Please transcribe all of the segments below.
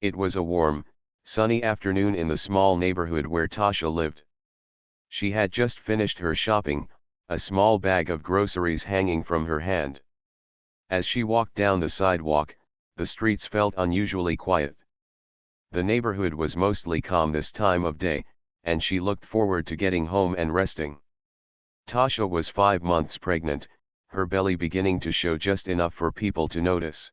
It was a warm, sunny afternoon in the small neighborhood where Tasha lived. She had just finished her shopping, a small bag of groceries hanging from her hand. As she walked down the sidewalk, the streets felt unusually quiet. The neighborhood was mostly calm this time of day, and she looked forward to getting home and resting. Tasha was 5 months pregnant, her belly beginning to show just enough for people to notice.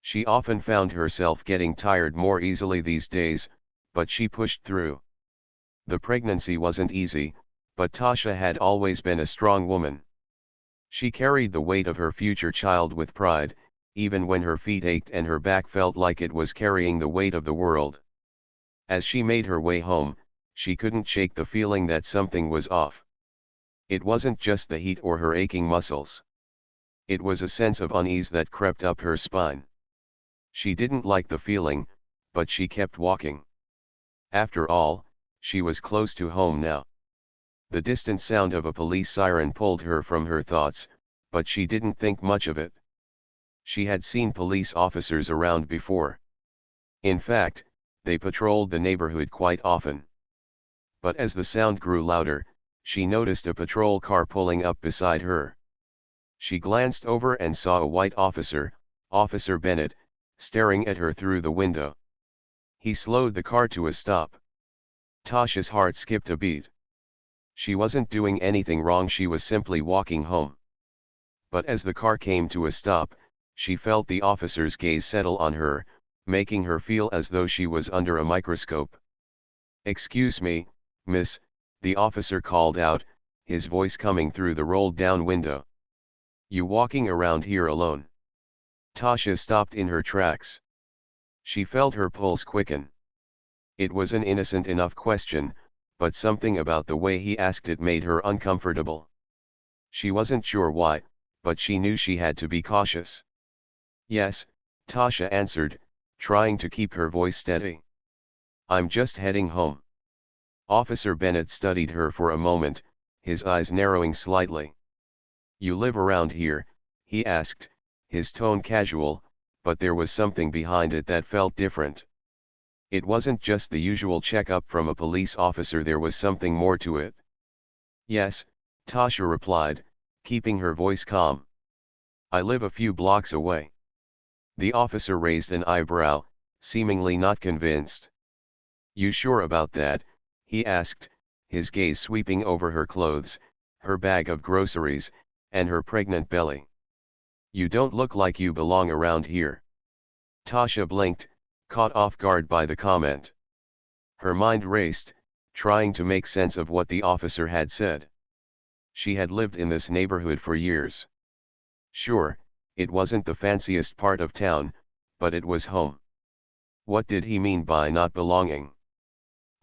She often found herself getting tired more easily these days, but she pushed through. The pregnancy wasn't easy, but Tasha had always been a strong woman. She carried the weight of her future child with pride, even when her feet ached and her back felt like it was carrying the weight of the world. As she made her way home, she couldn't shake the feeling that something was off. It wasn't just the heat or her aching muscles. It was a sense of unease that crept up her spine. She didn't like the feeling, but she kept walking. After all, she was close to home now. The distant sound of a police siren pulled her from her thoughts, but she didn't think much of it. She had seen police officers around before. In fact, they patrolled the neighborhood quite often. But as the sound grew louder, she noticed a patrol car pulling up beside her. She glanced over and saw a white officer, Officer Bennett, staring at her through the window. He slowed the car to a stop. Tasha's heart skipped a beat. She wasn't doing anything wrong, she was simply walking home. But as the car came to a stop, she felt the officer's gaze settle on her, making her feel as though she was under a microscope. "Excuse me, miss," the officer called out, his voice coming through the rolled-down window. "You walking around here alone?" Tasha stopped in her tracks. She felt her pulse quicken. It was an innocent enough question, but something about the way he asked it made her uncomfortable. She wasn't sure why, but she knew she had to be cautious. "Yes," Tasha answered, trying to keep her voice steady. "I'm just heading home." Officer Bennett studied her for a moment, his eyes narrowing slightly. "You live around here?" he asked, his tone casual, but there was something behind it that felt different. It wasn't just the usual checkup from a police officer, there was something more to it. "Yes," Tasha replied, keeping her voice calm. "I live a few blocks away." The officer raised an eyebrow, seemingly not convinced. "You sure about that?" he asked, his gaze sweeping over her clothes, her bag of groceries, and her pregnant belly. "You don't look like you belong around here." Tasha blinked, caught off guard by the comment. Her mind raced, trying to make sense of what the officer had said. She had lived in this neighborhood for years. Sure, it wasn't the fanciest part of town, but it was home. What did he mean by not belonging?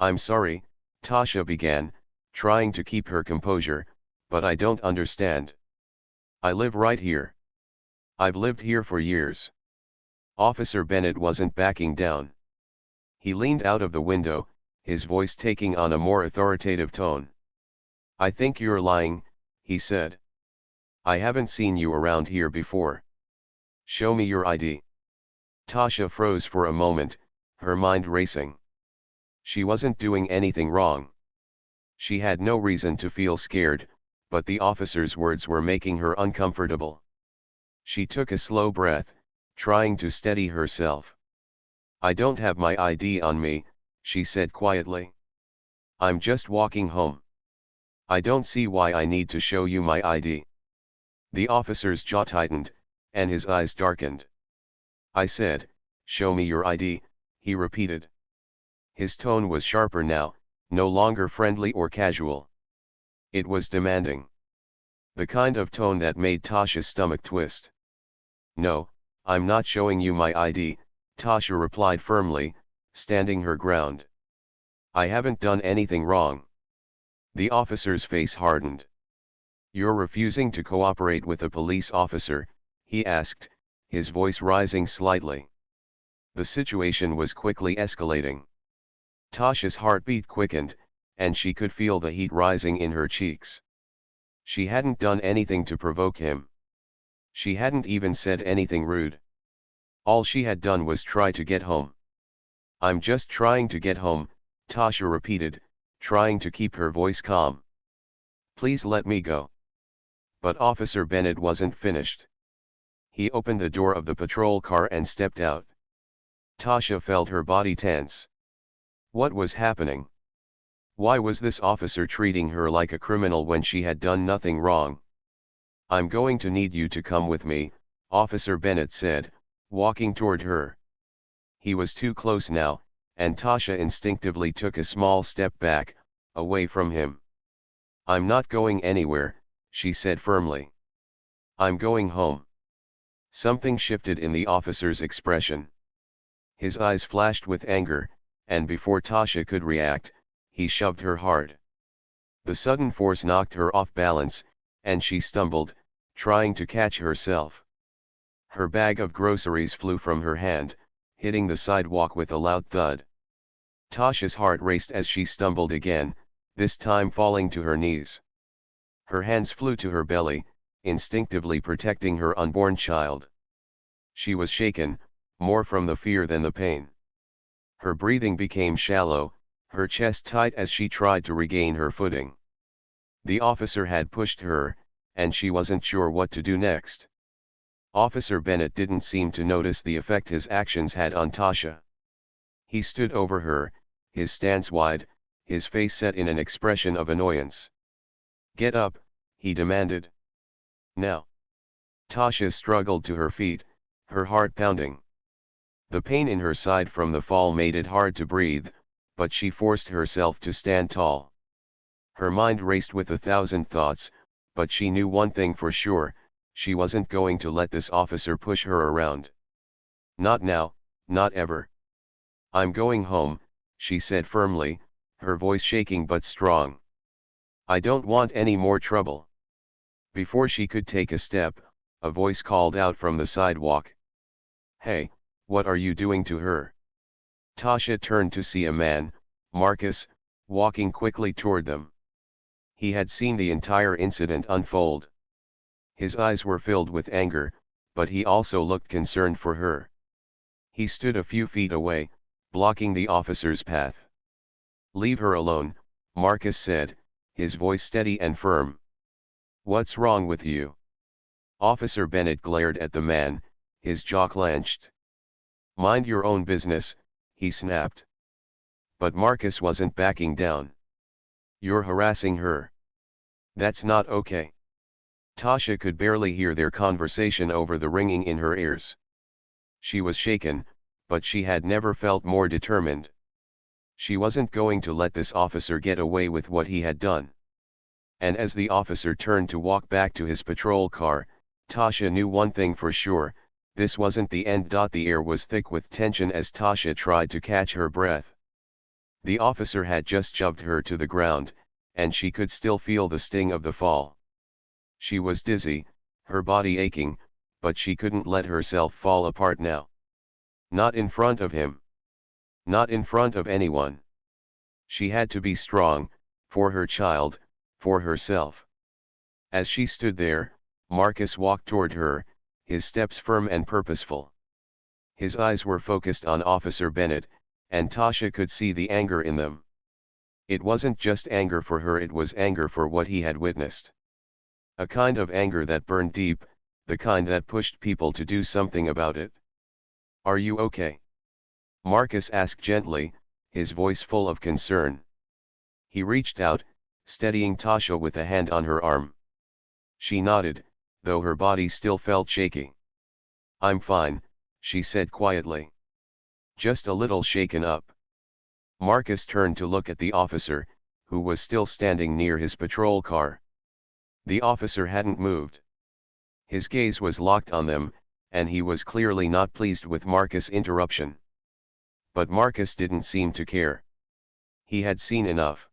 "I'm sorry," Tasha began, trying to keep her composure, "but I don't understand. I live right here. I've lived here for years." Officer Bennett wasn't backing down. He leaned out of the window, his voice taking on a more authoritative tone. "I think you're lying," he said. "I haven't seen you around here before. Show me your ID." Tasha froze for a moment, her mind racing. She wasn't doing anything wrong. She had no reason to feel scared, but the officer's words were making her uncomfortable. She took a slow breath, trying to steady herself. "I don't have my ID on me," she said quietly. "I'm just walking home. I don't see why I need to show you my ID." The officer's jaw tightened, and his eyes darkened. "I said, show me your ID," he repeated. His tone was sharper now, no longer friendly or casual. It was demanding. The kind of tone that made Tasha's stomach twist. "No, I'm not showing you my ID," Tasha replied firmly, standing her ground. "I haven't done anything wrong." The officer's face hardened. "You're refusing to cooperate with a police officer?" he asked, his voice rising slightly. The situation was quickly escalating. Tasha's heartbeat quickened, and she could feel the heat rising in her cheeks. She hadn't done anything to provoke him. She hadn't even said anything rude. All she had done was try to get home. I'm just trying to get home, Tasha repeated, trying to keep her voice calm. Please let me go. But Officer Bennett wasn't finished. He opened the door of the patrol car and stepped out. Tasha felt her body tense. What was happening? Why was this officer treating her like a criminal when she had done nothing wrong? I'm going to need you to come with me, Officer Bennett said, walking toward her. He was too close now, and Tasha instinctively took a small step back, away from him. I'm not going anywhere, she said firmly. I'm going home. Something shifted in the officer's expression. His eyes flashed with anger, and before Tasha could react, he shoved her hard. The sudden force knocked her off balance, and she stumbled, trying to catch herself. Her bag of groceries flew from her hand, hitting the sidewalk with a loud thud. Tasha's heart raced as she stumbled again, this time falling to her knees. Her hands flew to her belly, instinctively protecting her unborn child. She was shaken, more from the fear than the pain. Her breathing became shallow, her chest tight as she tried to regain her footing. The officer had pushed her, and she wasn't sure what to do next. Officer Bennett didn't seem to notice the effect his actions had on Tasha. He stood over her, his stance wide, his face set in an expression of annoyance. Get up, he demanded. Now. Tasha struggled to her feet, her heart pounding. The pain in her side from the fall made it hard to breathe, but she forced herself to stand tall. Her mind raced with 1,000 thoughts, but she knew one thing for sure, she wasn't going to let this officer push her around. Not now, not ever. I'm going home, she said firmly, her voice shaking but strong. I don't want any more trouble. Before she could take a step, a voice called out from the sidewalk. Hey, what are you doing to her? Tasha turned to see a man, Marcus, walking quickly toward them. He had seen the entire incident unfold. His eyes were filled with anger, but he also looked concerned for her. He stood a few feet away, blocking the officer's path. Leave her alone, Marcus said, his voice steady and firm. What's wrong with you? Officer Bennett glared at the man, his jaw clenched. Mind your own business, he snapped. But Marcus wasn't backing down. You're harassing her. That's not okay. Tasha could barely hear their conversation over the ringing in her ears. She was shaken, but she had never felt more determined. She wasn't going to let this officer get away with what he had done. And as the officer turned to walk back to his patrol car, Tasha knew one thing for sure, this wasn't the end. The air was thick with tension as Tasha tried to catch her breath. The officer had just shoved her to the ground, and she could still feel the sting of the fall. She was dizzy, her body aching, but she couldn't let herself fall apart now. Not in front of him. Not in front of anyone. She had to be strong, for her child, for herself. As she stood there, Marcus walked toward her, his steps firm and purposeful. His eyes were focused on Officer Bennett, and Tasha could see the anger in them. It wasn't just anger for her, it was anger for what he had witnessed. A kind of anger that burned deep, the kind that pushed people to do something about it. Are you okay? Marcus asked gently, his voice full of concern. He reached out, steadying Tasha with a hand on her arm. She nodded, though her body still felt shaky. I'm fine, she said quietly. Just a little shaken up. Marcus turned to look at the officer, who was still standing near his patrol car. The officer hadn't moved. His gaze was locked on them, and he was clearly not pleased with Marcus' interruption. But Marcus didn't seem to care. He had seen enough.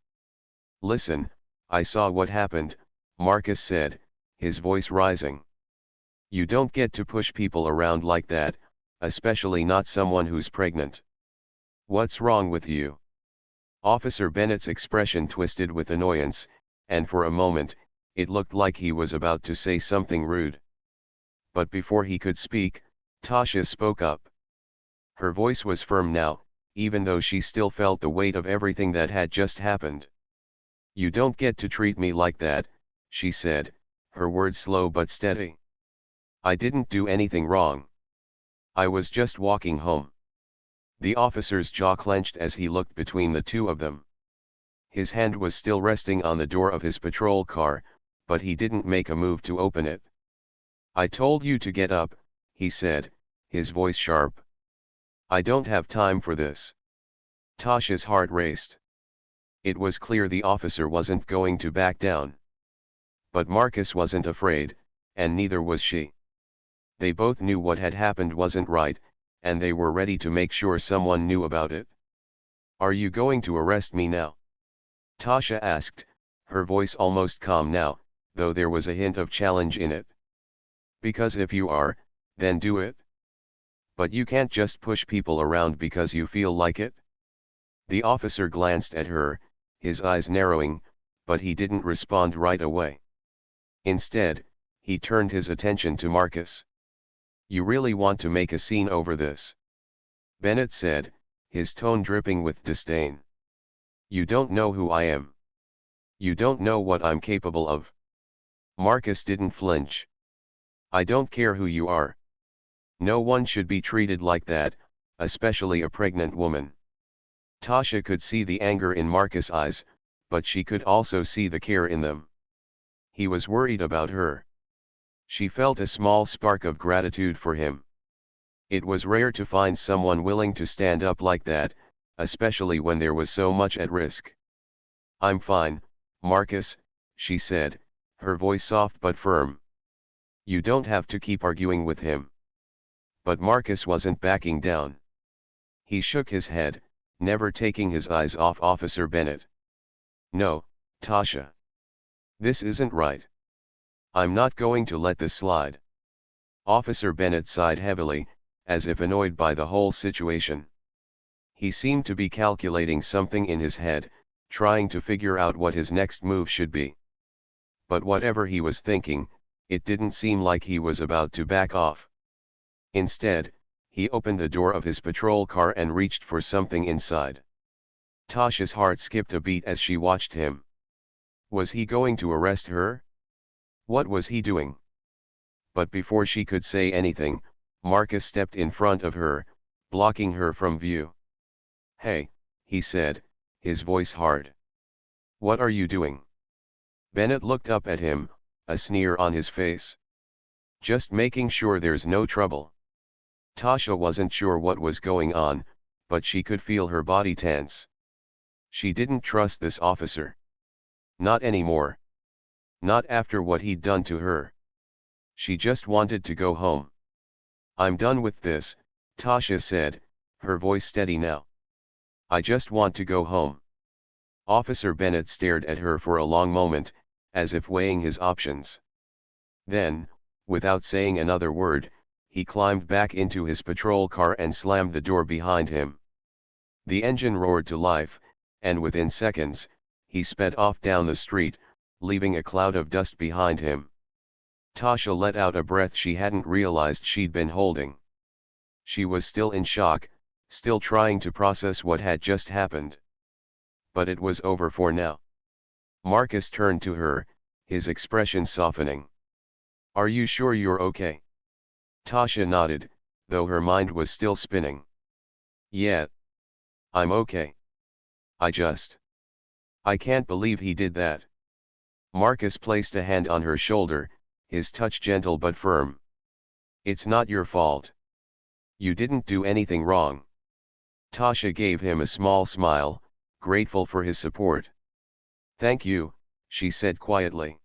Listen, I saw what happened, Marcus said, his voice rising. You don't get to push people around like that, especially not someone who's pregnant. What's wrong with you? Officer Bennett's expression twisted with annoyance, and for a moment, it looked like he was about to say something rude. But before he could speak, Tasha spoke up. Her voice was firm now, even though she still felt the weight of everything that had just happened. "You don't get to treat me like that," she said, her words slow but steady. "I didn't do anything wrong. I was just walking home." The officer's jaw clenched as he looked between the two of them. His hand was still resting on the door of his patrol car, but he didn't make a move to open it. "I told you to get up," he said, his voice sharp. "I don't have time for this." Tasha's heart raced. It was clear the officer wasn't going to back down. But Marcus wasn't afraid, and neither was she. They both knew what had happened wasn't right, and they were ready to make sure someone knew about it. "Are you going to arrest me now?" Tasha asked, her voice almost calm now, though there was a hint of challenge in it. "Because if you are, then do it. But you can't just push people around because you feel like it." The officer glanced at her, his eyes narrowing, but he didn't respond right away. Instead, he turned his attention to Marcus. "You really want to make a scene over this?" Bennett said, his tone dripping with disdain. "You don't know who I am. You don't know what I'm capable of." Marcus didn't flinch. "I don't care who you are. No one should be treated like that, especially a pregnant woman." Tasha could see the anger in Marcus' eyes, but she could also see the care in them. He was worried about her. She felt a small spark of gratitude for him. It was rare to find someone willing to stand up like that, especially when there was so much at risk. "I'm fine, Marcus," she said, her voice soft but firm. "You don't have to keep arguing with him." But Marcus wasn't backing down. He shook his head, never taking his eyes off Officer Bennett. "No, Tasha. This isn't right. I'm not going to let this slide." Officer Bennett sighed heavily, as if annoyed by the whole situation. He seemed to be calculating something in his head, trying to figure out what his next move should be. But whatever he was thinking, it didn't seem like he was about to back off. Instead, he opened the door of his patrol car and reached for something inside. Tasha's heart skipped a beat as she watched him. Was he going to arrest her? What was he doing? But before she could say anything, Marcus stepped in front of her, blocking her from view. "Hey," he said, his voice hard. "What are you doing?" Bennett looked up at him, a sneer on his face. "Just making sure there's no trouble." Tasha wasn't sure what was going on, but she could feel her body tense. She didn't trust this officer. Not anymore. Not after what he'd done to her. She just wanted to go home. "I'm done with this," Tasha said, her voice steady now. "I just want to go home." Officer Bennett stared at her for a long moment, as if weighing his options. Then, without saying another word, he climbed back into his patrol car and slammed the door behind him. The engine roared to life, and within seconds, he sped off down the street, leaving a cloud of dust behind him. Tasha let out a breath she hadn't realized she'd been holding. She was still in shock, still trying to process what had just happened. But it was over for now. Marcus turned to her, his expression softening. "Are you sure you're okay?" Tasha nodded, though her mind was still spinning. "Yeah. I'm okay. I can't believe he did that." Marcus placed a hand on her shoulder, his touch gentle but firm. "It's not your fault. You didn't do anything wrong." Tasha gave him a small smile, grateful for his support. "Thank you," she said quietly.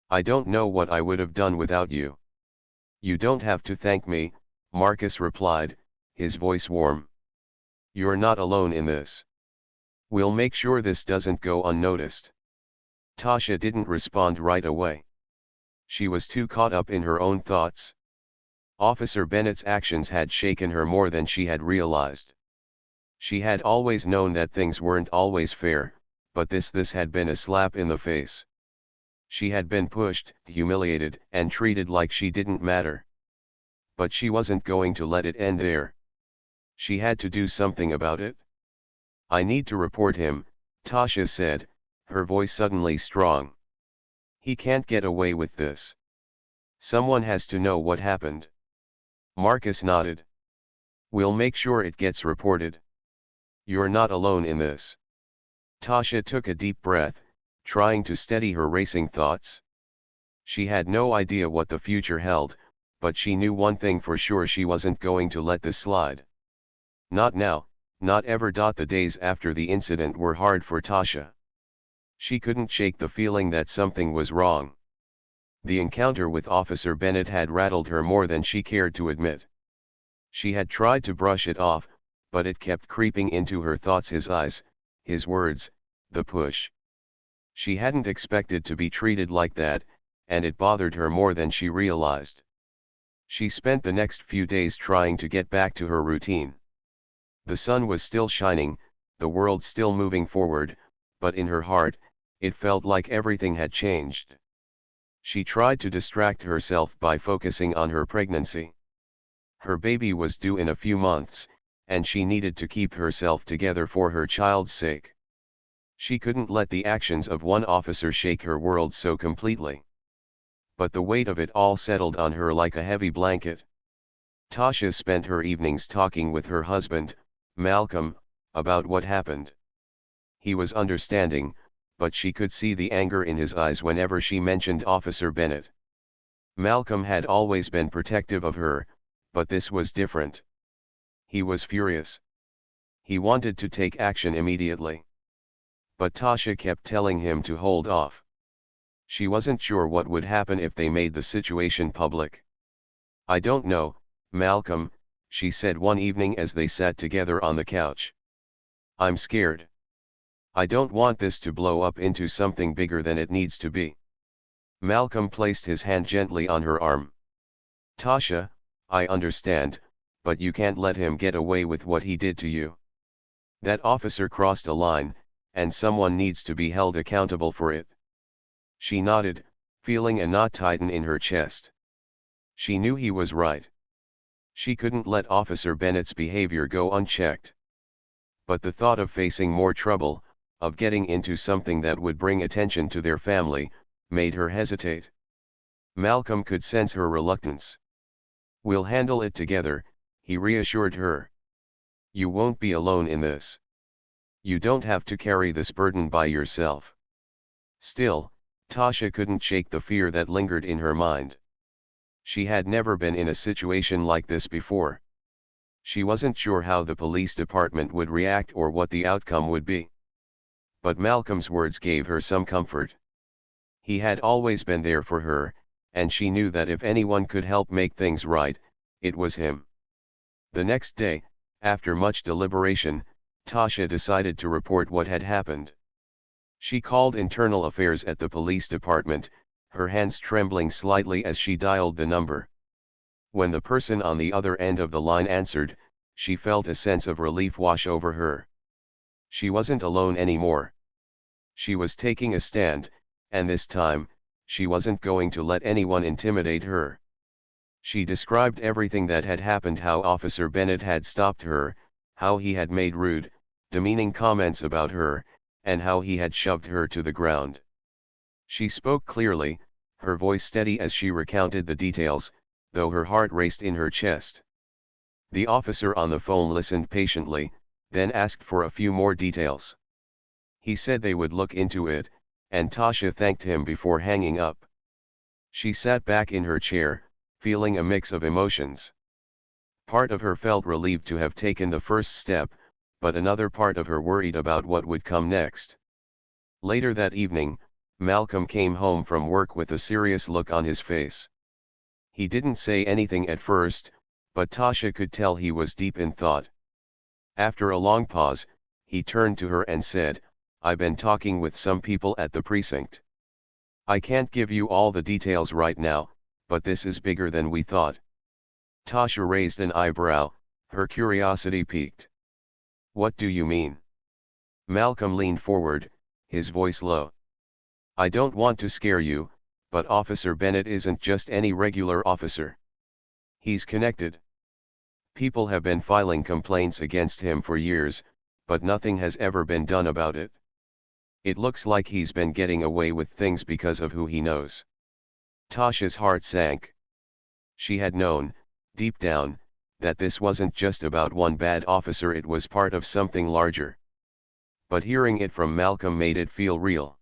"I don't know what I would have done without you." "You don't have to thank me," Marcus replied, his voice warm. "You're not alone in this. We'll make sure this doesn't go unnoticed." Tasha didn't respond right away. She was too caught up in her own thoughts. Officer Bennett's actions had shaken her more than she had realized. She had always known that things weren't always fair, but this had been a slap in the face. She had been pushed, humiliated, and treated like she didn't matter. But she wasn't going to let it end there. She had to do something about it. I need to report him, Tasha said, her voice suddenly strong. He can't get away with this. Someone has to know what happened. Marcus nodded. We'll make sure it gets reported. You're not alone in this. Tasha took a deep breath, trying to steady her racing thoughts. She had no idea what the future held, but she knew one thing for sure: she wasn't going to let this slide. Not now, not ever. The days after the incident were hard for Tasha. She couldn't shake the feeling that something was wrong. The encounter with Officer Bennett had rattled her more than she cared to admit. She had tried to brush it off, but it kept creeping into her thoughts: his eyes, his words, the push. She hadn't expected to be treated like that, and it bothered her more than she realized. She spent the next few days trying to get back to her routine. The sun was still shining, the world still moving forward, but in her heart, it felt like everything had changed. She tried to distract herself by focusing on her pregnancy. Her baby was due in a few months, and she needed to keep herself together for her child's sake. She couldn't let the actions of one officer shake her world so completely. But the weight of it all settled on her like a heavy blanket. Tasha spent her evenings talking with her husband, Malcolm, about what happened. He was understanding, but she could see the anger in his eyes whenever she mentioned Officer Bennett. Malcolm had always been protective of her, but this was different. He was furious. He wanted to take action immediately. But Tasha kept telling him to hold off. She wasn't sure what would happen if they made the situation public. I don't know, Malcolm, she said one evening as they sat together on the couch. I'm scared. I don't want this to blow up into something bigger than it needs to be. Malcolm placed his hand gently on her arm. Tasha, I understand, but you can't let him get away with what he did to you. That officer crossed a line, and someone needs to be held accountable for it. She nodded, feeling a knot tighten in her chest. She knew he was right. She couldn't let Officer Bennett's behavior go unchecked. But the thought of facing more trouble, of getting into something that would bring attention to their family, made her hesitate. Malcolm could sense her reluctance. We'll handle it together, he reassured her. You won't be alone in this. You don't have to carry this burden by yourself. Still, Tasha couldn't shake the fear that lingered in her mind. She had never been in a situation like this before. She wasn't sure how the police department would react or what the outcome would be. But Malcolm's words gave her some comfort. He had always been there for her, and she knew that if anyone could help make things right, it was him. The next day, after much deliberation, Tasha decided to report what had happened. She called internal affairs at the police department, her hands trembling slightly as she dialed the number. When the person on the other end of the line answered, she felt a sense of relief wash over her. She wasn't alone anymore. She was taking a stand, and this time, she wasn't going to let anyone intimidate her. She described everything that had happened: how Officer Bennett had stopped her, how he had made rude, demeaning comments about her, and how he had shoved her to the ground. She spoke clearly, her voice steady as she recounted the details, though her heart raced in her chest. The officer on the phone listened patiently, then asked for a few more details. He said they would look into it, and Tasha thanked him before hanging up. She sat back in her chair, feeling a mix of emotions. Part of her felt relieved to have taken the first step, but another part of her worried about what would come next. Later that evening, Malcolm came home from work with a serious look on his face. He didn't say anything at first, but Tasha could tell he was deep in thought. After a long pause, he turned to her and said, I've been talking with some people at the precinct. I can't give you all the details right now, but this is bigger than we thought. Tasha raised an eyebrow, her curiosity piqued. What do you mean? Malcolm leaned forward, his voice low. I don't want to scare you, but Officer Bennett isn't just any regular officer. He's connected. People have been filing complaints against him for years, but nothing has ever been done about it. It looks like he's been getting away with things because of who he knows. Tasha's heart sank. She had known, deep down, that this wasn't just about one bad officer, it was part of something larger. But hearing it from Malcolm made it feel real.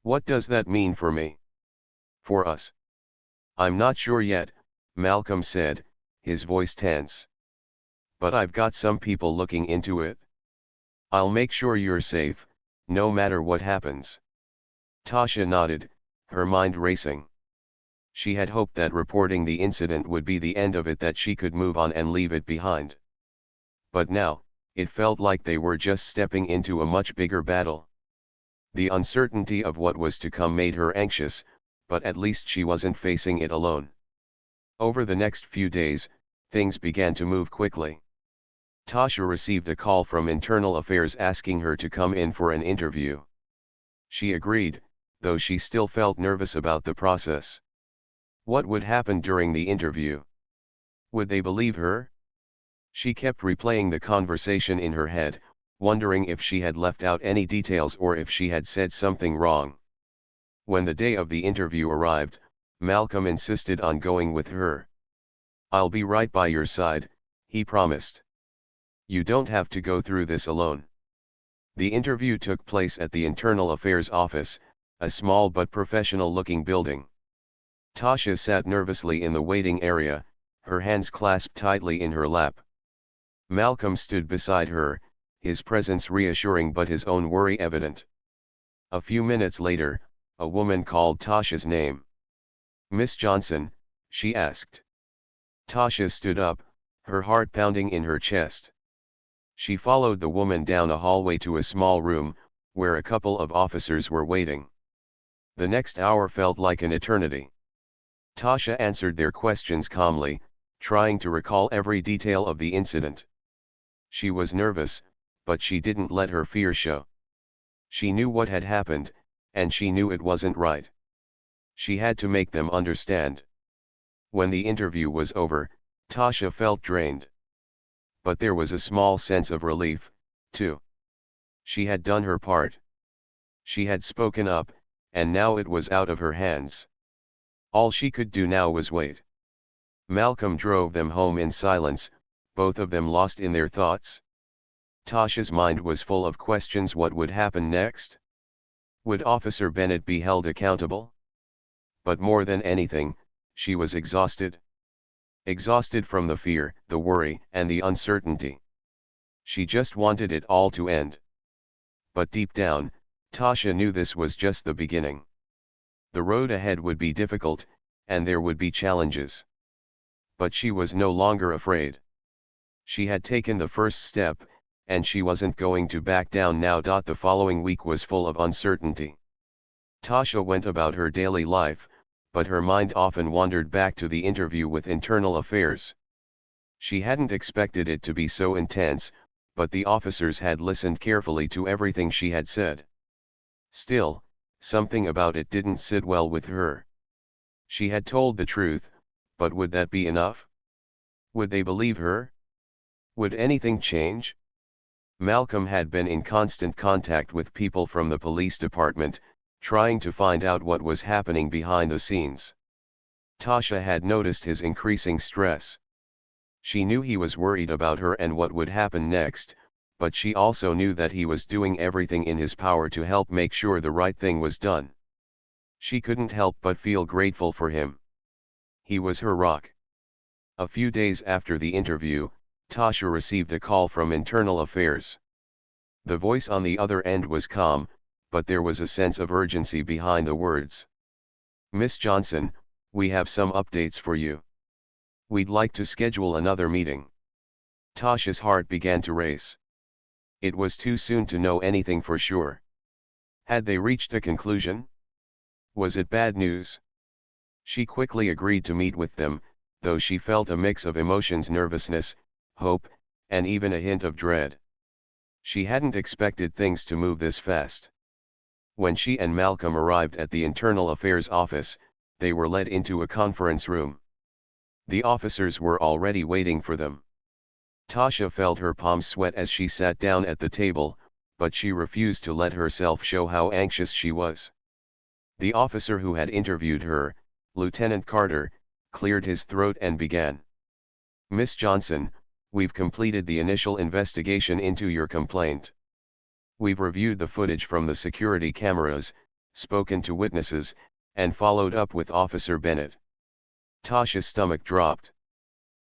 What does that mean for me? For us? I'm not sure yet, Malcolm said, his voice tense. But I've got some people looking into it. I'll make sure you're safe, no matter what happens. Tasha nodded, her mind racing. She had hoped that reporting the incident would be the end of it, that she could move on and leave it behind. But now, it felt like they were just stepping into a much bigger battle. The uncertainty of what was to come made her anxious, but at least she wasn't facing it alone. Over the next few days, things began to move quickly. Tasha received a call from Internal Affairs asking her to come in for an interview. She agreed, though she still felt nervous about the process. What would happen during the interview? Would they believe her? She kept replaying the conversation in her head, wondering if she had left out any details or if she had said something wrong. When the day of the interview arrived, Malcolm insisted on going with her. "I'll be right by your side," he promised. "You don't have to go through this alone." The interview took place at the Internal Affairs office, a small but professional-looking building. Tasha sat nervously in the waiting area, her hands clasped tightly in her lap. Malcolm stood beside her, his presence reassuring but his own worry evident. A few minutes later, a woman called Tasha's name. "Miss Johnson?" she asked. Tasha stood up, her heart pounding in her chest. She followed the woman down a hallway to a small room, where a couple of officers were waiting. The next hour felt like an eternity. Tasha answered their questions calmly, trying to recall every detail of the incident. She was nervous, but she didn't let her fear show. She knew what had happened, and she knew it wasn't right. She had to make them understand. When the interview was over, Tasha felt drained. But there was a small sense of relief, too. She had done her part. She had spoken up, and now it was out of her hands. All she could do now was wait. Malcolm drove them home in silence, both of them lost in their thoughts. Tasha's mind was full of questions. What would happen next? Would Officer Bennett be held accountable? But more than anything, she was exhausted. Exhausted from the fear, the worry, and the uncertainty. She just wanted it all to end. But deep down, Tasha knew this was just the beginning. The road ahead would be difficult, and there would be challenges. But she was no longer afraid. She had taken the first step, and she wasn't going to back down now. The following week was full of uncertainty. Tasha went about her daily life, but her mind often wandered back to the interview with Internal Affairs. She hadn't expected it to be so intense, but the officers had listened carefully to everything she had said. Still, something about it didn't sit well with her. She had told the truth, but would that be enough? Would they believe her? Would anything change? Malcolm had been in constant contact with people from the police department, trying to find out what was happening behind the scenes. Tasha had noticed his increasing stress. She knew he was worried about her and what would happen next, but she also knew that he was doing everything in his power to help make sure the right thing was done. She couldn't help but feel grateful for him. He was her rock. A few days after the interview, Tasha received a call from Internal Affairs. The voice on the other end was calm, but there was a sense of urgency behind the words. "Miss Johnson, we have some updates for you. We'd like to schedule another meeting." Tasha's heart began to race. It was too soon to know anything for sure. Had they reached a conclusion? Was it bad news? She quickly agreed to meet with them, though she felt a mix of emotions: nervousness, hope, and even a hint of dread. She hadn't expected things to move this fast. When she and Malcolm arrived at the Internal Affairs office, they were led into a conference room. The officers were already waiting for them. Tasha felt her palms sweat as she sat down at the table, but she refused to let herself show how anxious she was. The officer who had interviewed her, Lieutenant Carter, cleared his throat and began. "Miss Johnson, we've completed the initial investigation into your complaint. We've reviewed the footage from the security cameras, spoken to witnesses, and followed up with Officer Bennett." Tasha's stomach dropped.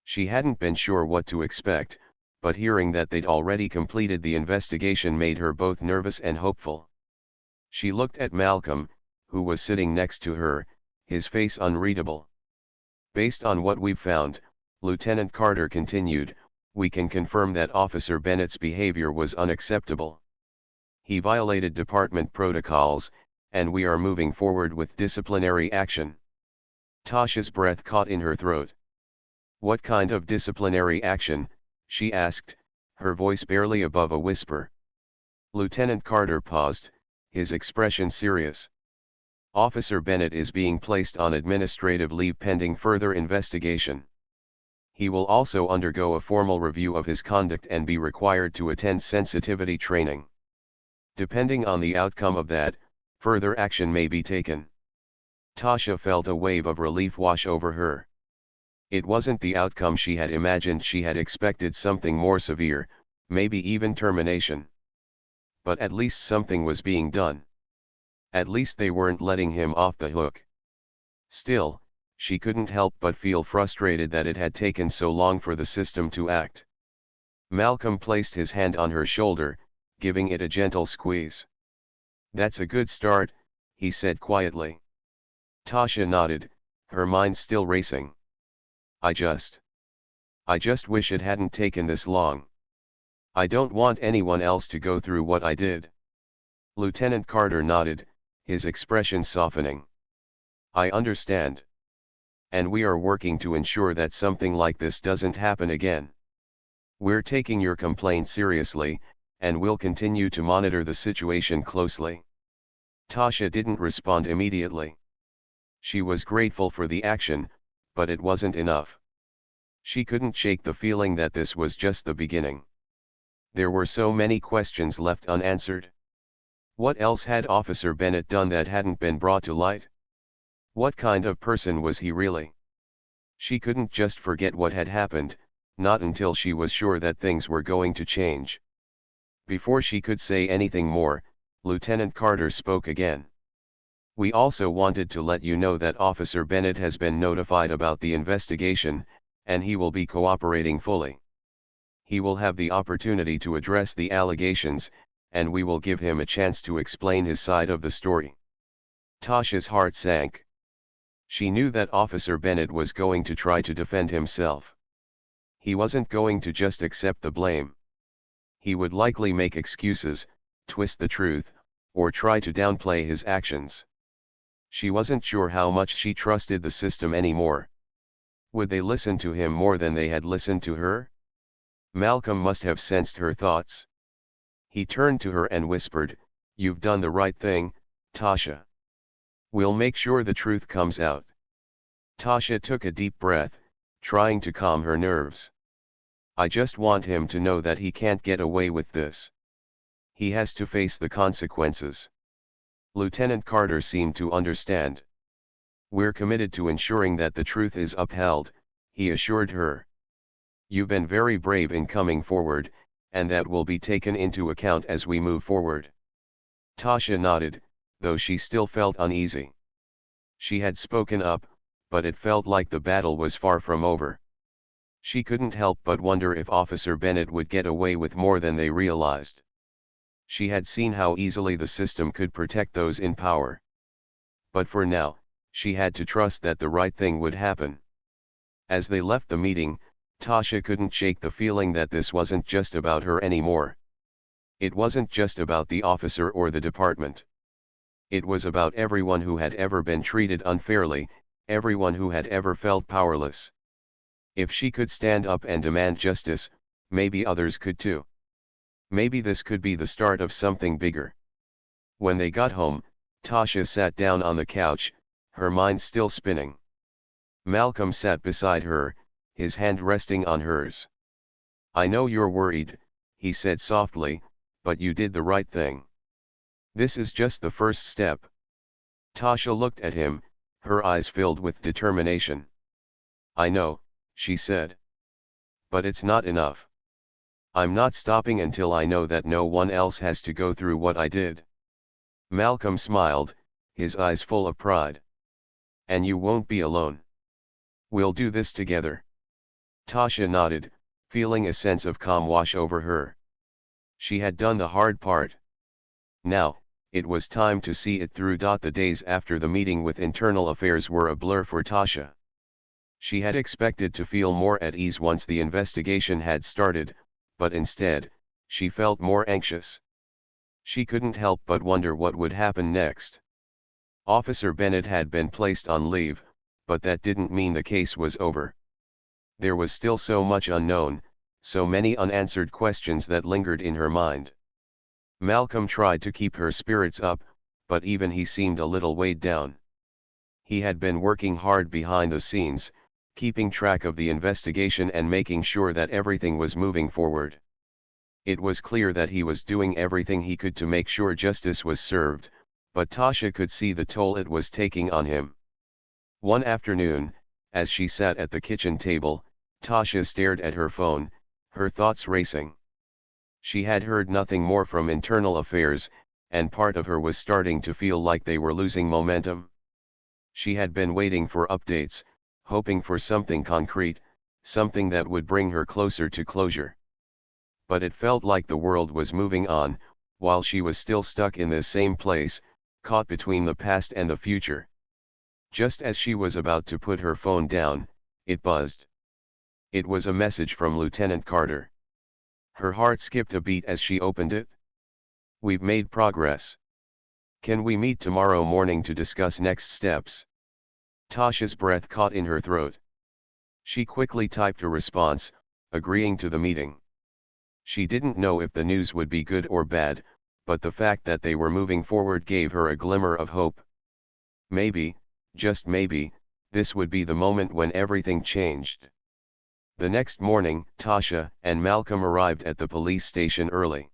She hadn't been sure what to expect, but hearing that they'd already completed the investigation made her both nervous and hopeful. She looked at Malcolm, who was sitting next to her, his face unreadable. "Based on what we've found," Lieutenant Carter continued, "we can confirm that Officer Bennett's behavior was unacceptable. He violated department protocols, and we are moving forward with disciplinary action." Tasha's breath caught in her throat. "What kind of disciplinary action?" she asked, her voice barely above a whisper. Lieutenant Carter paused, his expression serious. "Officer Bennett is being placed on administrative leave pending further investigation. He will also undergo a formal review of his conduct and be required to attend sensitivity training. Depending on the outcome of that, further action may be taken." Tasha felt a wave of relief wash over her. It wasn't the outcome she had imagined. She had expected something more severe, maybe even termination. But at least something was being done. At least they weren't letting him off the hook. Still, she couldn't help but feel frustrated that it had taken so long for the system to act. Malcolm placed his hand on her shoulder, giving it a gentle squeeze. "That's a good start," he said quietly. Tasha nodded, her mind still racing. I just wish it hadn't taken this long. I don't want anyone else to go through what I did." Lieutenant Carter nodded, his expression softening. "I understand. And we are working to ensure that something like this doesn't happen again. We're taking your complaint seriously, and we'll continue to monitor the situation closely." Tasha didn't respond immediately. She was grateful for the action, but it wasn't enough. She couldn't shake the feeling that this was just the beginning. There were so many questions left unanswered. What else had Officer Bennett done that hadn't been brought to light? What kind of person was he really? She couldn't just forget what had happened, not until she was sure that things were going to change. Before she could say anything more, Lieutenant Carter spoke again. "We also wanted to let you know that Officer Bennett has been notified about the investigation, and he will be cooperating fully. He will have the opportunity to address the allegations, and we will give him a chance to explain his side of the story." Tasha's heart sank. She knew that Officer Bennett was going to try to defend himself. He wasn't going to just accept the blame. He would likely make excuses, twist the truth, or try to downplay his actions. She wasn't sure how much she trusted the system anymore. Would they listen to him more than they had listened to her? Malcolm must have sensed her thoughts. He turned to her and whispered, "You've done the right thing, Tasha. We'll make sure the truth comes out." Tasha took a deep breath, trying to calm her nerves. "I just want him to know that he can't get away with this. He has to face the consequences." Lieutenant Carter seemed to understand. "We're committed to ensuring that the truth is upheld," he assured her. "You've been very brave in coming forward, and that will be taken into account as we move forward." Tasha nodded, though she still felt uneasy. She had spoken up, but it felt like the battle was far from over. She couldn't help but wonder if Officer Bennett would get away with more than they realized. She had seen how easily the system could protect those in power. But for now, she had to trust that the right thing would happen. As they left the meeting, Tasha couldn't shake the feeling that this wasn't just about her anymore. It wasn't just about the officer or the department. It was about everyone who had ever been treated unfairly, everyone who had ever felt powerless. If she could stand up and demand justice, maybe others could too. Maybe this could be the start of something bigger. When they got home, Tasha sat down on the couch, her mind still spinning. Malcolm sat beside her, his hand resting on hers. I know you're worried, he said softly, but you did the right thing. This is just the first step. Tasha looked at him, her eyes filled with determination. I know, she said. But it's not enough. I'm not stopping until I know that no one else has to go through what I did. Malcolm smiled, his eyes full of pride. And you won't be alone. We'll do this together. Tasha nodded, feeling a sense of calm wash over her. She had done the hard part. Now, it was time to see it through. The days after the meeting with Internal Affairs were a blur for Tasha. She had expected to feel more at ease once the investigation had started, but instead, she felt more anxious. She couldn't help but wonder what would happen next. Officer Bennett had been placed on leave, but that didn't mean the case was over. There was still so much unknown, so many unanswered questions that lingered in her mind. Malcolm tried to keep her spirits up, but even he seemed a little weighed down. He had been working hard behind the scenes, keeping track of the investigation and making sure that everything was moving forward. It was clear that he was doing everything he could to make sure justice was served, but Tasha could see the toll it was taking on him. One afternoon, as she sat at the kitchen table, Tasha stared at her phone, her thoughts racing. She had heard nothing more from Internal Affairs, and part of her was starting to feel like they were losing momentum. She had been waiting for updates, hoping for something concrete, something that would bring her closer to closure. But it felt like the world was moving on, while she was still stuck in the same place, caught between the past and the future. Just as she was about to put her phone down, it buzzed. It was a message from Lieutenant Carter. Her heart skipped a beat as she opened it. We've made progress. Can we meet tomorrow morning to discuss next steps? Tasha's breath caught in her throat. She quickly typed a response, agreeing to the meeting. She didn't know if the news would be good or bad, but the fact that they were moving forward gave her a glimmer of hope. Maybe, just maybe, this would be the moment when everything changed. The next morning, Tasha and Malcolm arrived at the police station early.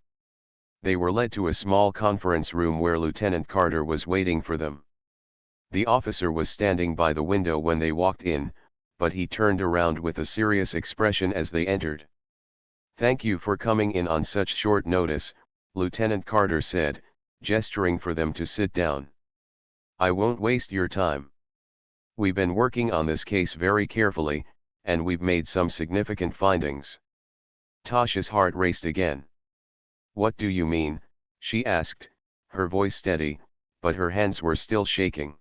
They were led to a small conference room where Lieutenant Carter was waiting for them. The officer was standing by the window when they walked in, but he turned around with a serious expression as they entered. Thank you for coming in on such short notice, Lieutenant Carter said, gesturing for them to sit down. I won't waste your time. We've been working on this case very carefully, and we've made some significant findings. Tasha's heart raced again. What do you mean? She asked, her voice steady, but her hands were still shaking.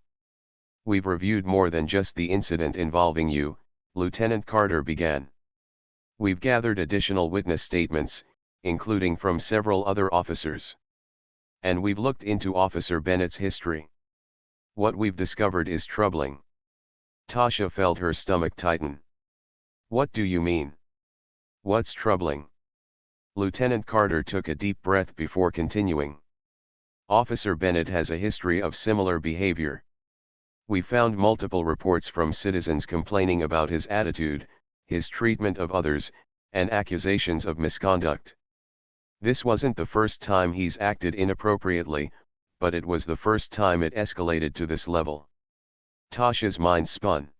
We've reviewed more than just the incident involving you, Lieutenant Carter began. We've gathered additional witness statements, including from several other officers. And we've looked into Officer Bennett's history. What we've discovered is troubling. Tasha felt her stomach tighten. What do you mean? What's troubling? Lieutenant Carter took a deep breath before continuing. Officer Bennett has a history of similar behavior. We found multiple reports from citizens complaining about his attitude, his treatment of others, and accusations of misconduct. This wasn't the first time he's acted inappropriately, but it was the first time it escalated to this level. Tasha's mind spun.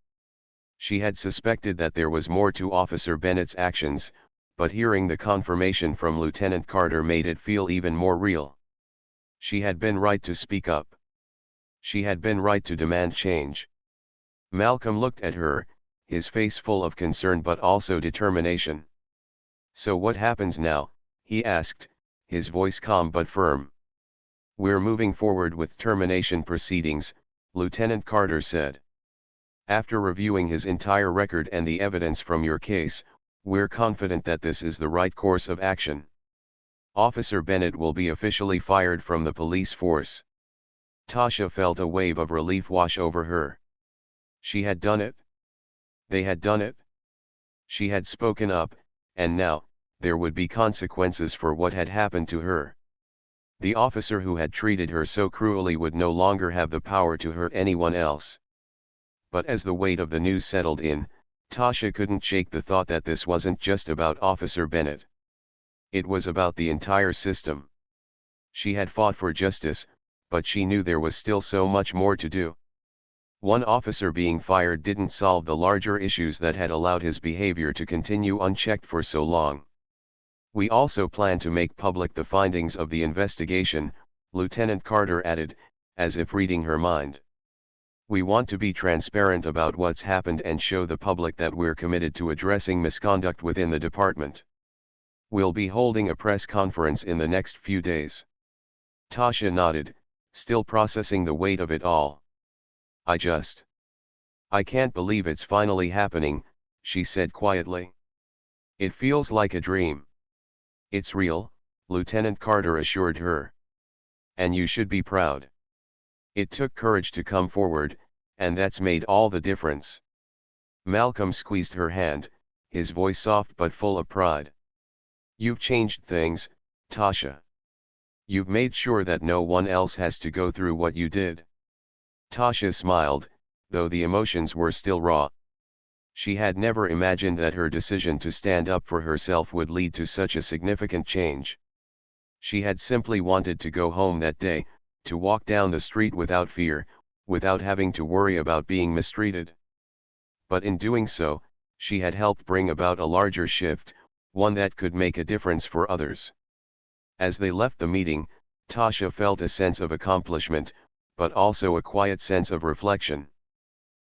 She had suspected that there was more to Officer Bennett's actions, but hearing the confirmation from Lieutenant Carter made it feel even more real. She had been right to speak up. She had been right to demand change. Malcolm looked at her, his face full of concern but also determination. So what happens now? He asked, his voice calm but firm. We're moving forward with termination proceedings, Lieutenant Carter said. After reviewing his entire record and the evidence from your case, we're confident that this is the right course of action. Officer Bennett will be officially fired from the police force. Tasha felt a wave of relief wash over her. She had done it. They had done it. She had spoken up, and now, there would be consequences for what had happened to her. The officer who had treated her so cruelly would no longer have the power to hurt anyone else. But as the weight of the news settled in, Tasha couldn't shake the thought that this wasn't just about Officer Bennett. It was about the entire system. She had fought for justice, but she knew there was still so much more to do. One officer being fired didn't solve the larger issues that had allowed his behavior to continue unchecked for so long. We also plan to make public the findings of the investigation, Lieutenant Carter added, as if reading her mind. We want to be transparent about what's happened and show the public that we're committed to addressing misconduct within the department. We'll be holding a press conference in the next few days. Tasha nodded, still processing the weight of it all. I can't believe it's finally happening, she said quietly. It feels like a dream. It's real, Lieutenant Carter assured her. And you should be proud. It took courage to come forward, and that's made all the difference. Malcolm squeezed her hand, his voice soft but full of pride. You've changed things, Tasha. You've made sure that no one else has to go through what you did. Tasha smiled, though the emotions were still raw. She had never imagined that her decision to stand up for herself would lead to such a significant change. She had simply wanted to go home that day, to walk down the street without fear, without having to worry about being mistreated. But in doing so, she had helped bring about a larger shift, one that could make a difference for others. As they left the meeting, Tasha felt a sense of accomplishment, but also a quiet sense of reflection.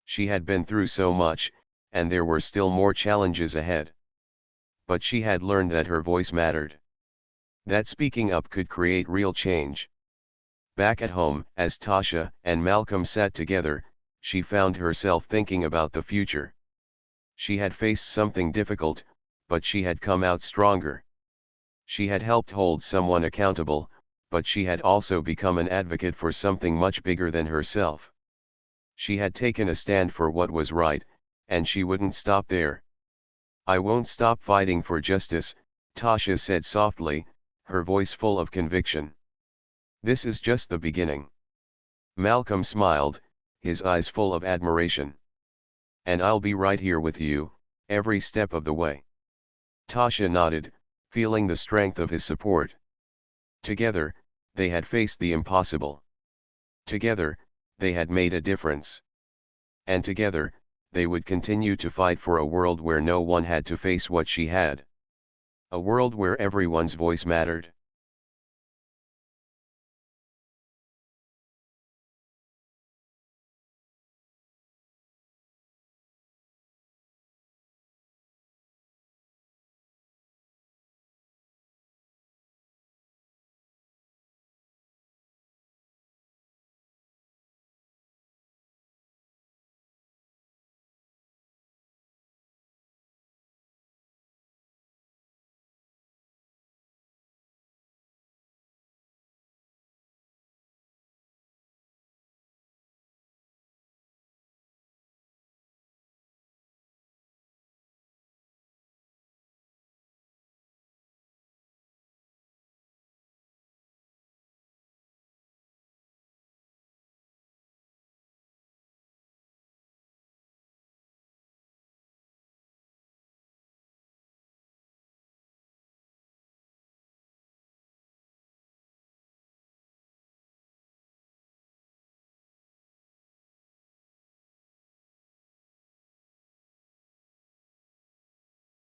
She had been through so much, and there were still more challenges ahead. But she had learned that her voice mattered. That speaking up could create real change. Back at home, as Tasha and Malcolm sat together, she found herself thinking about the future. She had faced something difficult, but she had come out stronger. She had helped hold someone accountable, but she had also become an advocate for something much bigger than herself. She had taken a stand for what was right, and she wouldn't stop there. I won't stop fighting for justice, Tasha said softly, her voice full of conviction. This is just the beginning. Malcolm smiled, his eyes full of admiration. And I'll be right here with you, every step of the way. Tasha nodded, feeling the strength of his support. Together, they had faced the impossible. Together, they had made a difference. And together, they would continue to fight for a world where no one had to face what she had. A world where everyone's voice mattered.